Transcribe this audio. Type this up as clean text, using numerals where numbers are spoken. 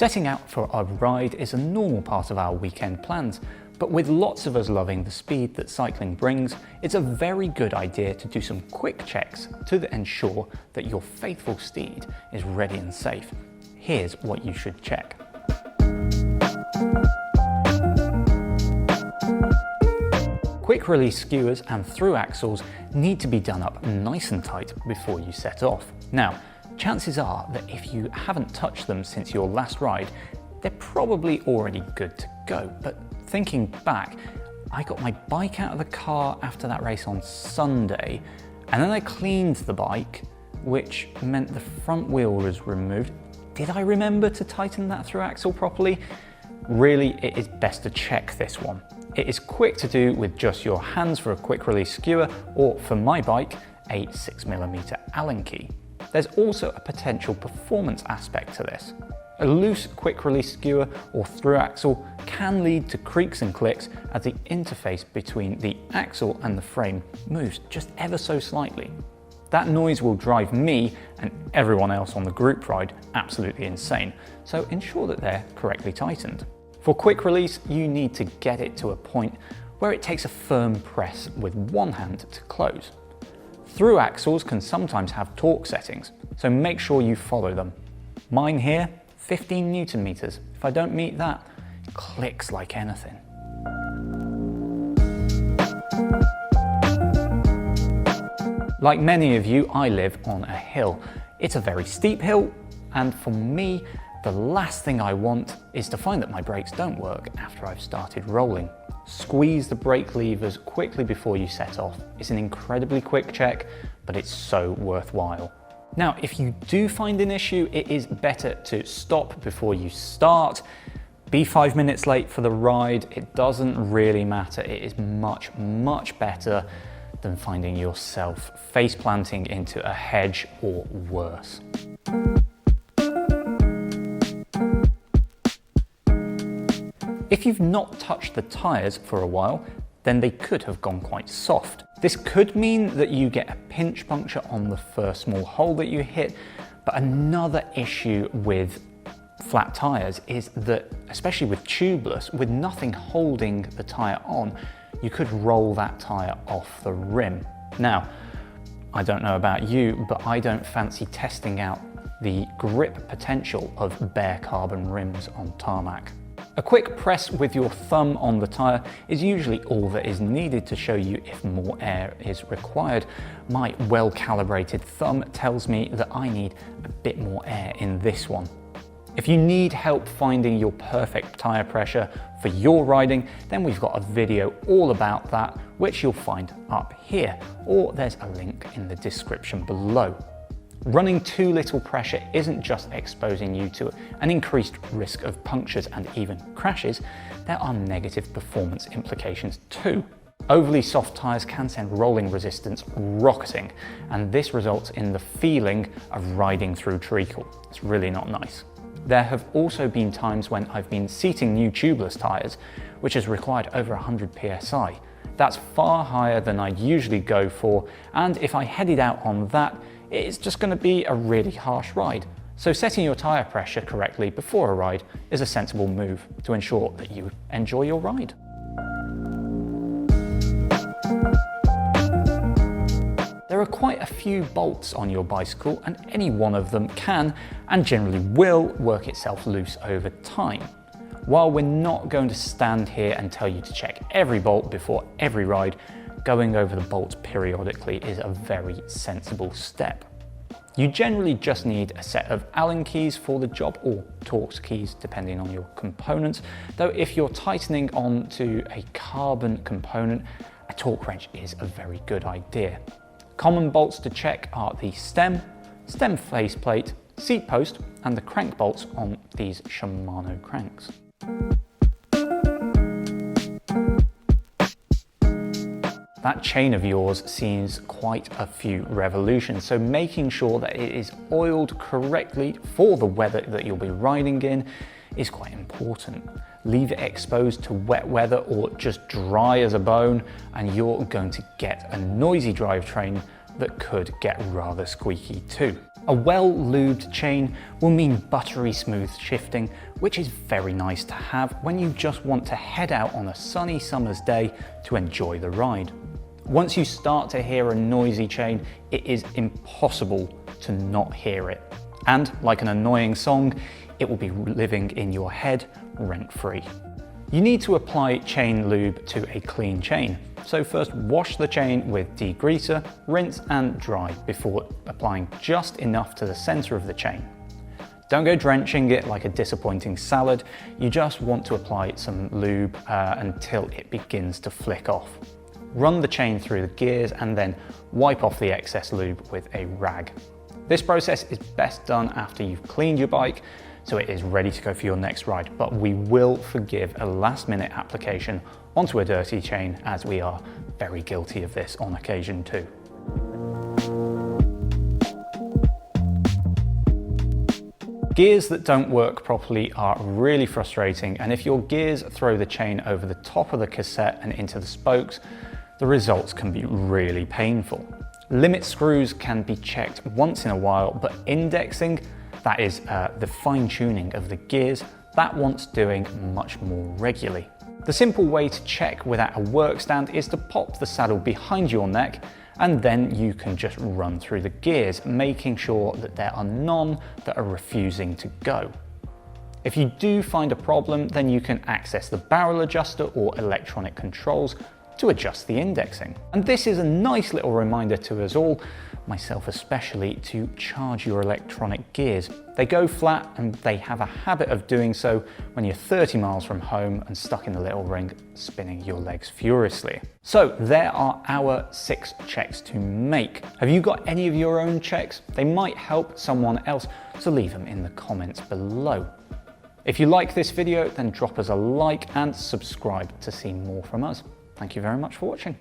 Setting out for a ride is a normal part of our weekend plans, but with lots of us loving the speed that cycling brings, it's a very good idea to do some quick checks to ensure that your faithful steed is ready and safe. Here's what you should check. Quick release skewers and thru-axles need to be done up nice and tight before you set off. Now, chances are that if you haven't touched them since your last ride, they're probably already good to go. But thinking back, I got my bike out of the car after that race on Sunday, and then I cleaned the bike, which meant the front wheel was removed. Did I remember to tighten that thru-axle properly? Really, it is best to check this one. It is quick to do with just your hands for a quick release skewer, or for my bike, a 6mm Allen key. There's also a potential performance aspect to this. A loose quick release skewer or thru-axle can lead to creaks and clicks as the interface between the axle and the frame moves just ever so slightly. That noise will drive me and everyone else on the group ride absolutely insane, so ensure that they're correctly tightened. For quick release, you need to get it to a point where it takes a firm press with one hand to close. Thru-axles can sometimes have torque settings, so make sure you follow them. Mine here, 15 Nm. If I don't meet that, it clicks like anything. Like many of you, I live on a hill. It's a very steep hill, and for me, the last thing I want is to find that my brakes don't work after I've started rolling. Squeeze the brake levers quickly before you set off. It's an incredibly quick check, but it's so worthwhile. Now, if you do find an issue, it is better to stop before you start. Be 5 minutes late for the ride. It doesn't really matter. It is much, much better than finding yourself face planting into a hedge or worse. If you've not touched the tyres for a while, then they could have gone quite soft. This could mean that you get a pinch puncture on the first small hole that you hit, but another issue with flat tyres is that, especially with tubeless, with nothing holding the tyre on, you could roll that tyre off the rim. Now, I don't know about you, but I don't fancy testing out the grip potential of bare carbon rims on tarmac. A quick press with your thumb on the tyre is usually all that is needed to show you if more air is required. My well-calibrated thumb tells me that I need a bit more air in this one. If you need help finding your perfect tyre pressure for your riding, then we've got a video all about that, which you'll find up here, or there's a link in the description below. Running too little pressure isn't just exposing you to an increased risk of punctures and even crashes, there are negative performance implications too. Overly soft tyres can send rolling resistance rocketing, and this results in the feeling of riding through treacle. It's really not nice. There have also been times when I've been seating new tubeless tyres, which has required over 100 psi. That's far higher than I'd usually go for, and if I headed out on that, it's just going to be a really harsh ride. So setting your tyre pressure correctly before a ride is a sensible move to ensure that you enjoy your ride. There are quite a few bolts on your bicycle, and any one of them can, and generally will, work itself loose over time. While we're not going to stand here and tell you to check every bolt before every ride, going over the bolts periodically is a very sensible step. You generally just need a set of Allen keys for the job, or Torx keys depending on your components, though if you're tightening onto a carbon component, a torque wrench is a very good idea. Common bolts to check are the stem faceplate, seat post, and the crank bolts on these Shimano cranks. That chain of yours seems quite a few revolutions, so making sure that it is oiled correctly for the weather that you'll be riding in is quite important. Leave it exposed to wet weather or just dry as a bone, and you're going to get a noisy drivetrain that could get rather squeaky too. A well-lubed chain will mean buttery smooth shifting, which is very nice to have when you just want to head out on a sunny summer's day to enjoy the ride. Once you start to hear a noisy chain, it is impossible to not hear it. And like an annoying song, it will be living in your head rent-free. You need to apply chain lube to a clean chain. So first wash the chain with degreaser, rinse and dry before applying just enough to the center of the chain. Don't go drenching it like a disappointing salad. You just want to apply some lube until it begins to flick off. Run the chain through the gears and then wipe off the excess lube with a rag. This process is best done after you've cleaned your bike, so it is ready to go for your next ride, but we will forgive a last-minute application onto a dirty chain, as we are very guilty of this on occasion too. Gears that don't work properly are really frustrating, and if your gears throw the chain over the top of the cassette and into the spokes, the results can be really painful. Limit screws can be checked once in a while, but indexing, that is the fine-tuning of the gears, that wants doing much more regularly. The simple way to check without a work stand is to pop the saddle behind your neck, and then you can just run through the gears, making sure that there are none that are refusing to go. If you do find a problem, then you can access the barrel adjuster or electronic controls to adjust the indexing. And this is a nice little reminder to us all, myself especially, to charge your electronic gears. They go flat and they have a habit of doing so when you're 30 miles from home and stuck in the little ring, spinning your legs furiously. So there are our 6 checks to make. Have you got any of your own checks? They might help someone else, so leave them in the comments below. If you like this video, then drop us a like and subscribe to see more from us. Thank you very much for watching.